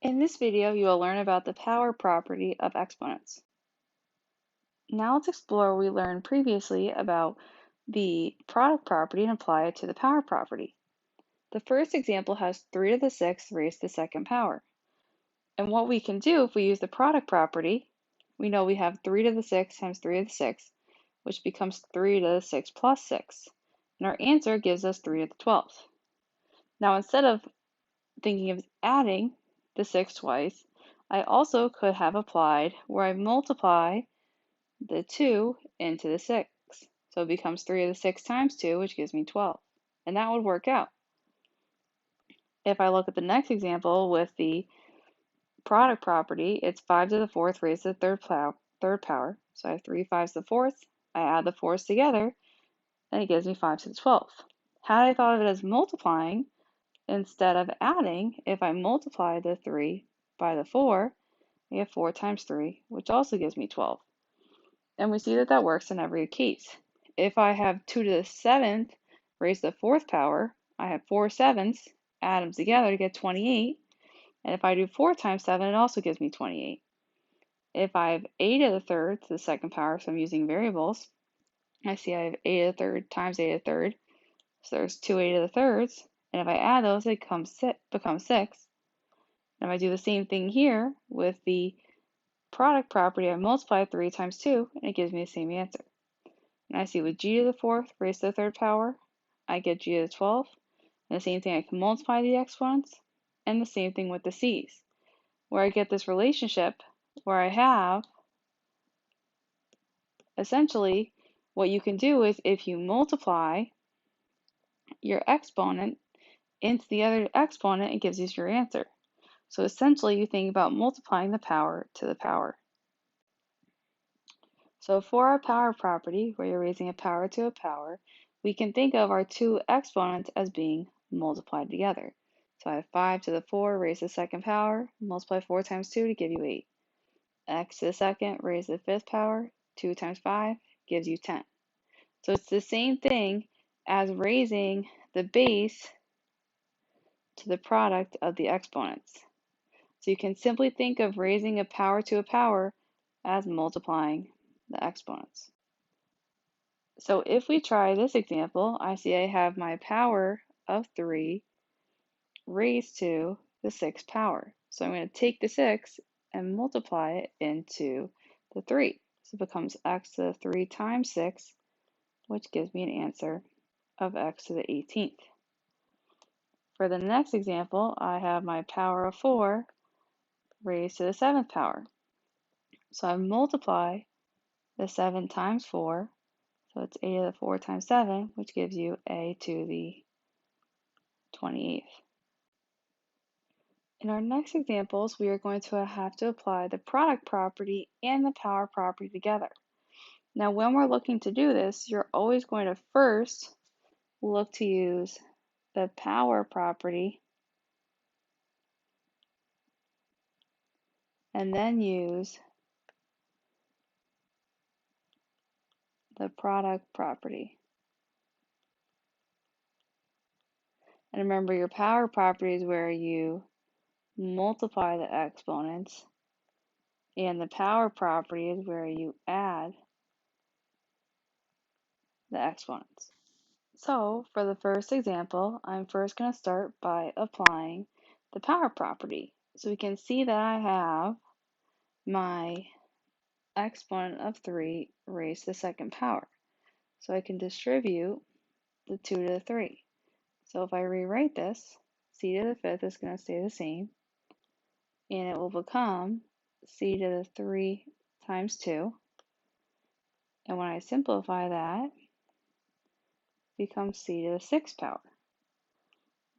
In this video, you will learn about the power property of exponents. Now let's explore what we learned previously about the product property and apply it to the power property. The first example has 3 to the 6th raised to the second power. And what we can do if we use the product property, we know we have 3 to the 6 times 3 to the 6th, which becomes 3 to the 6 plus 6. And our answer gives us 3 to the 12th. Now instead of thinking of adding the 6 twice, I also could have applied where I multiply the 2 into the 6. So it becomes 3 to the 6 times 2, which gives me 12. And that would work out. If I look at the next example with the product property, it's 5 to the 4th raised to the third power. So I have 3 5s to the 4th. I add the 4s together, and it gives me 5 to the 12th. Had I thought of it as multiplying, instead of adding, if I multiply the 3 by the 4, I get 4 times 3, which also gives me 12. And we see that that works in every case. If I have 2 to the 7th raised to the 4th power, I have 4 7ths, add them together to get 28. And if I do 4 times 7, it also gives me 28. If I have 8 to the 3rd to the second power, so I'm using variables, I see I have 8 to the 3rd times 8 to the 3rd. So there's 2 8 to the 3rds. And if I add those, it becomes 6. And if I do the same thing here with the product property, I multiply 3 times 2, and it gives me the same answer. And I see with g to the 4th raised to the third power, I get g to the 12th. And the same thing, I can multiply the exponents. And the same thing with the c's, where I get this relationship where I have, essentially, what you can do is if you multiply your exponent into the other exponent, it gives you your answer. So essentially, you think about multiplying the power to the power. So for our power property, where you're raising a power to a power, we can think of our two exponents as being multiplied together. So I have 5 to the 4 raised to the second power, multiply 4 times 2 to give you 8. X to the second raised to the fifth power, 2 times 5 gives you 10. So it's the same thing as raising the base to the product of the exponents. So you can simply think of raising a power to a power as multiplying the exponents. So if we try this example, I see I have my power of 3 raised to the 6th power. So I'm going to take the 6 and multiply it into the 3. So it becomes x to the 3 times 6, which gives me an answer of x to the 18th. For the next example, I have my power of 4 raised to the 7th power. So I multiply the 7 times 4, so it's a to the 4 times 7, which gives you a to the 28th. In our next examples, we are going to have to apply the product property and the power property together. Now, when we're looking to do this, you're always going to first look to use the power property and then use the product property. And remember, your power property is where you multiply the exponents, and the power property is where you add the exponents. So for the first example, I'm first going to start by applying the power property. So we can see that I have my exponent of 3 raised to the second power. So I can distribute the 2 to the 3. So if I rewrite this, c to the 5th is going to stay the same, and it will become c to the 3 times 2. And when I simplify that, it becomes c to the 6th power.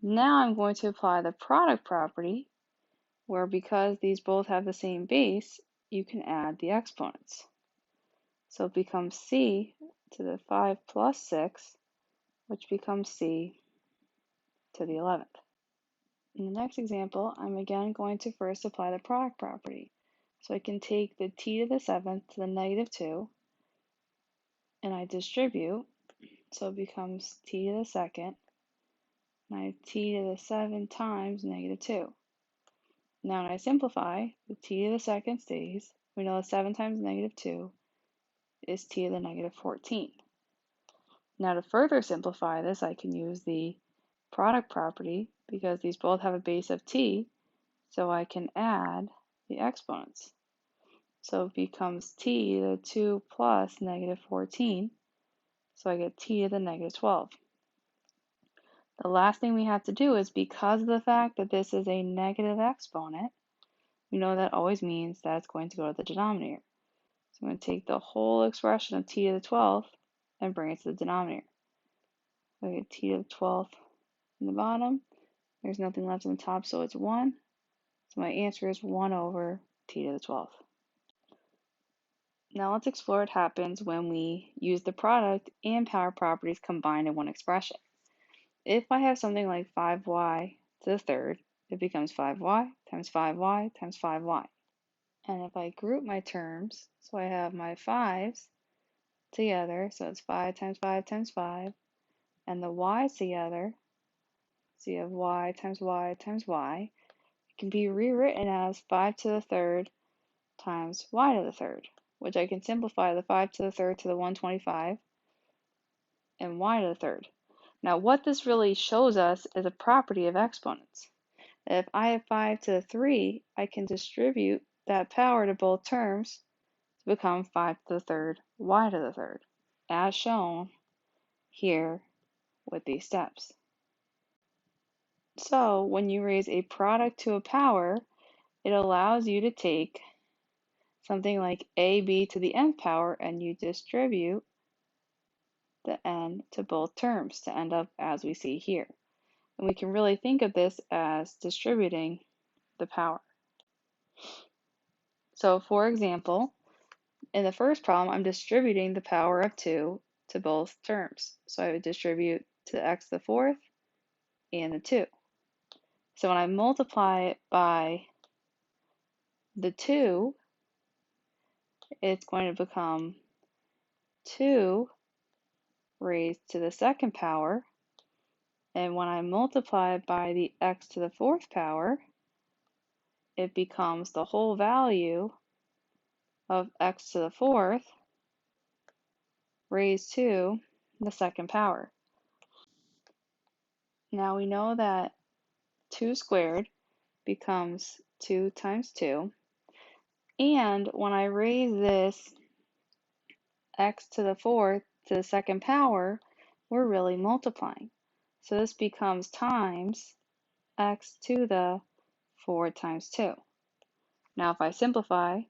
Now I'm going to apply the product property, where because these both have the same base, you can add the exponents. So it becomes c to the 5 plus 6, which becomes c to the 11th. In the next example, I'm again going to first apply the product property. So I can take the t to the 7th to the negative 2, and I distribute, so it becomes t to the 2nd, and I have t to the 7 times negative 2. Now when I simplify, the t to the second stays. We know that 7 times negative 2 is t to the negative 14. Now to further simplify this, I can use the product property because these both have a base of t, so I can add the exponents. So it becomes t to the 2 plus negative 14, so I get t to the negative 12. The last thing we have to do is, because of the fact that this is a negative exponent, we know that always means that it's going to go to the denominator. So I'm going to take the whole expression of t to the 12th and bring it to the denominator. So I get t to the 12th in the bottom. There's nothing left on the top, so it's 1. So my answer is 1 over t to the 12th. Now let's explore what happens when we use the product and power properties combined in one expression. If I have something like 5y to the third, it becomes 5y times 5y times 5y. And if I group my terms, so I have my 5's together, so it's 5 times 5 times 5, and the y's together, so you have y times y times y, it can be rewritten as 5 to the third times y to the third, which I can simplify the 5 to the third to the 125 and y to the third. Now what this really shows us is a property of exponents. If I have 5 to the 3, I can distribute that power to both terms to become 5 to the third y to the third, as shown here with these steps. So when you raise a product to a power, it allows you to take something like ab to the nth power and you distribute the n to both terms to end up as we see here. And we can really think of this as distributing the power. So for example, in the first problem, I'm distributing the power of 2 to both terms. So I would distribute to x to the fourth and the 2. So when I multiply it by the 2, it's going to become 2 raised to the second power. And when I multiply it by the x to the fourth power, it becomes the whole value of x to the fourth raised to the second power. Now we know that 2 squared becomes 2 times 2. And when I raise this x to the fourth to the second power, we're really multiplying. So this becomes times x to the 4 times 2. Now if I simplify,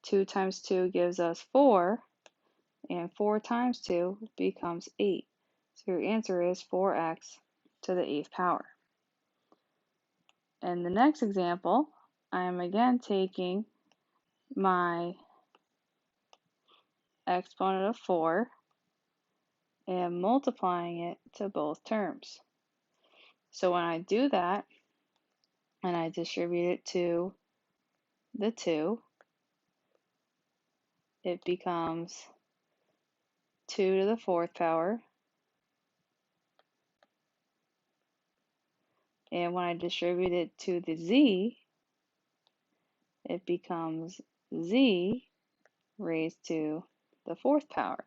2 times 2 gives us 4, and 4 times 2 becomes 8. So your answer is 4x to the 8th power. In the next example, I am again taking my exponent of 4 and multiplying it to both terms. So when I do that and I distribute it to the 2, it becomes 2 to the 4th power. And when I distribute it to the z, it becomes z raised to the 4th power.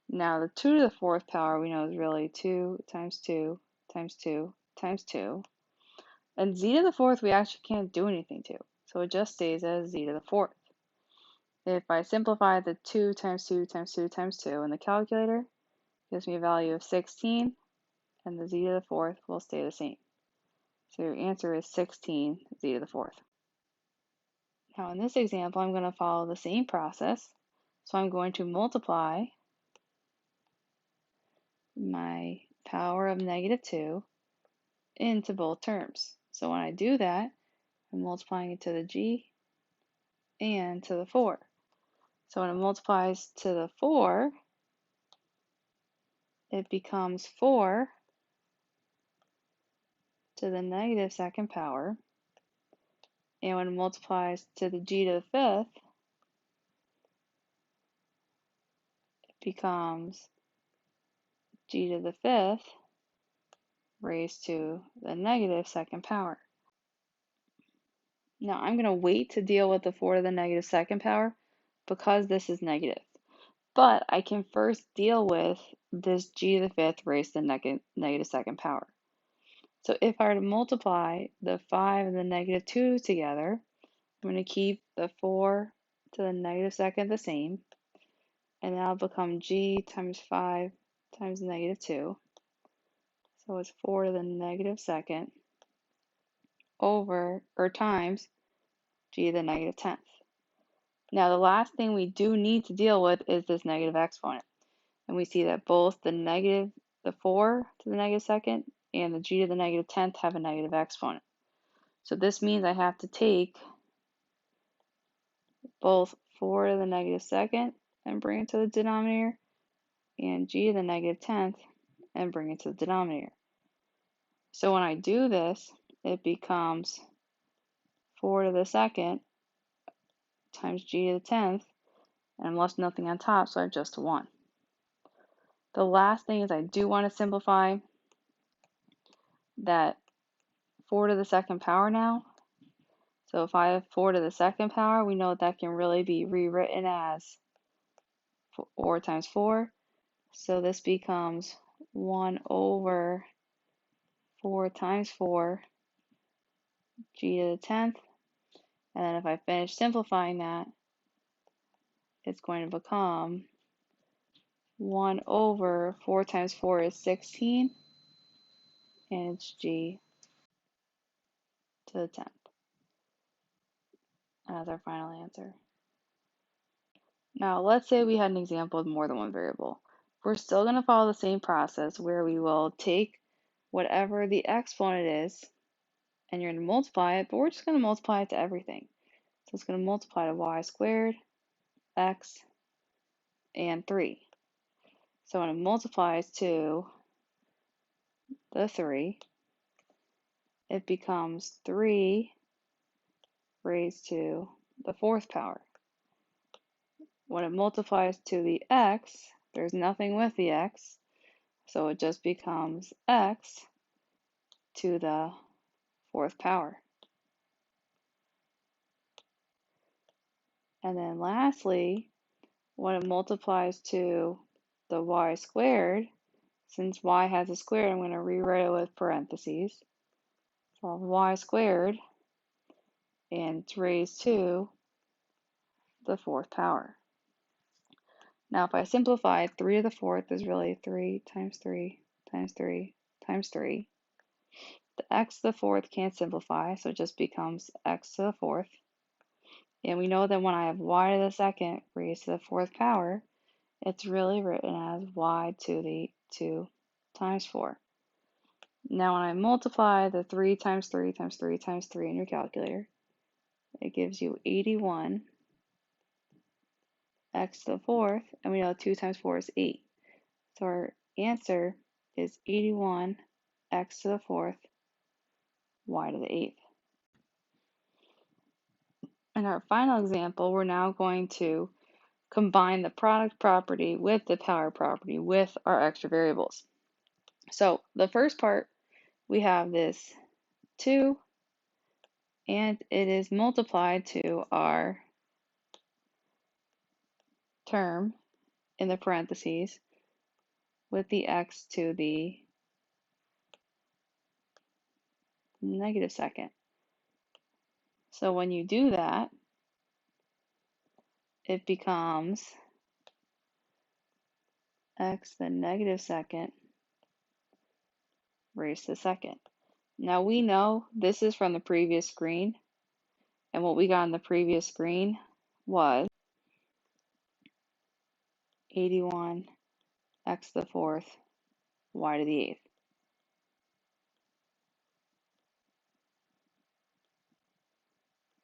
Now the 2 to the 4th power we know is really 2 times 2 times 2 times 2. And z to the 4th we actually can't do anything to, so it just stays as z to the 4th. If I simplify the 2 times 2 times 2 times 2 in the calculator, it gives me a value of 16, and the z to the 4th will stay the same. So your answer is 16 z to the 4th. Now in this example, I'm going to follow the same process. So I'm going to multiply my power of negative 2 into both terms. So when I do that, I'm multiplying it to the g and to the 4. So when it multiplies to the 4, it becomes 4 to the negative second power. And when it multiplies to the g to the 5th, it becomes g to the 5th raised to the negative second power. Now I'm going to wait to deal with the 4 to the negative second power because this is negative. But I can first deal with this g to the fifth raised to the negative second power. So if I were to multiply the 5 and the negative 2 together, I'm going to keep the 4 to the negative second the same, and that'll become g times 5 times negative 2. So it's 4 to the negative second over, or times, g to the negative 10th. Now the last thing we do need to deal with is this negative exponent. And we see that both the 4 to the negative second and the g to the negative 10th have a negative exponent. So this means I have to take both 4 to the negative second and bring it to the denominator, and g to the negative 10th and bring it to the denominator. So when I do this, it becomes 4 to the second times g to the 10th, and I'm left nothing on top, so I have just 1. The last thing is I do want to simplify that 4 to the second power now. So if I have 4 to the second power, we know that can really be rewritten as 4 times 4. So this becomes 1 over 4 times 4 g to the 10th. And then if I finish simplifying that, it's going to become 1 over 4 times 4 is 16, and it's g to the 10th as our final answer. Now let's say we had an example with more than one variable. We're still going to follow the same process where we will take whatever the exponent is and you're going to multiply it, but we're just going to multiply it to everything. So it's going to multiply to y squared, x, and 3. So when it multiplies to the 3, it becomes 3 raised to the 4th power. When it multiplies to the x, there's nothing with the x, so it just becomes x to the 4th power. And then lastly, when it multiplies to the y squared, since y has a square, I'm going to rewrite it with parentheses. So y squared, and it's raised to the 4th power. Now if I simplify, 3 to the 4th is really 3 times 3 times 3 times 3. The x to the 4th can't simplify, so it just becomes x to the 4th. And we know that when I have y to the 2nd raised to the 4th power, it's really written as y to the 2 times 4. Now when I multiply the 3 times 3 times 3 times 3 in your calculator, it gives you 81 x to the 4th, and we know 2 times 4 is 8. So our answer is 81 x to the 4th, y to the 8th. In our final example, we're now going to combine the product property with the power property with our extra variables. So the first part, we have this 2, and it is multiplied to our term in the parentheses with the x to the negative second. So when you do that, it becomes x to the negative second raised to the second. Now we know this is from the previous screen, and what we got on the previous screen was 81 x to the 4th, y to the 8th.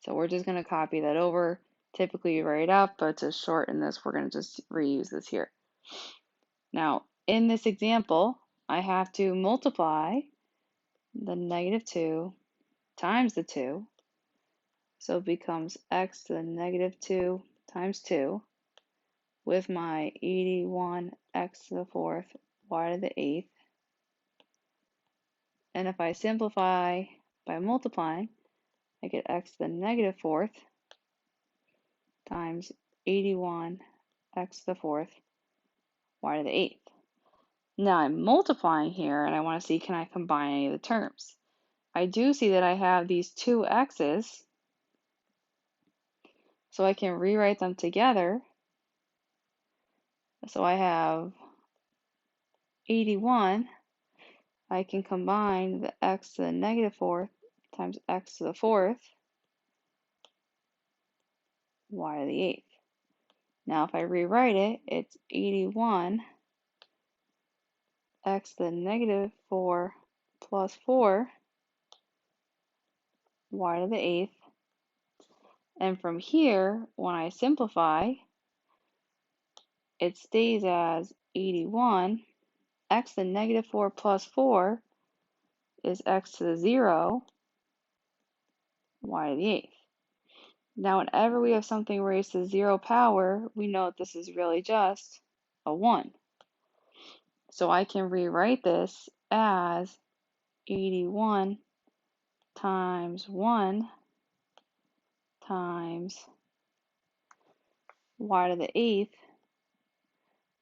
So we're just going to copy that over. Typically you write it out, but to shorten this, we're going to just reuse this here. Now, in this example, I have to multiply the negative 2 times the 2. So it becomes x to the negative 2 times 2 with my 81 x to the 4th, y to the 8th. And if I simplify by multiplying, I get x to the negative fourth times 81 x to the fourth y to the eighth. Now I'm multiplying here and I want to see, can I combine any of the terms? I do see that I have these two x's, so I can rewrite them together. So I have 81. I can combine the x to the negative fourth times x to the fourth y to the eighth. Now if I rewrite it, it's 81 x to the negative 4 plus 4 y to the eighth. And from here, when I simplify, it stays as 81 x to the negative 4 plus 4 is x to the 0 y to the eighth. Now whenever we have something raised to 0 power, we know that this is really just a 1. So I can rewrite this as 81 times 1 times y to the eighth.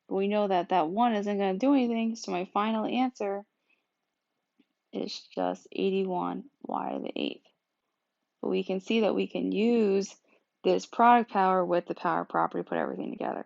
But we know that that 1 isn't going to do anything, so my final answer is just 81 y to the eighth. But we can see that we can use this product power with the power property to put everything together.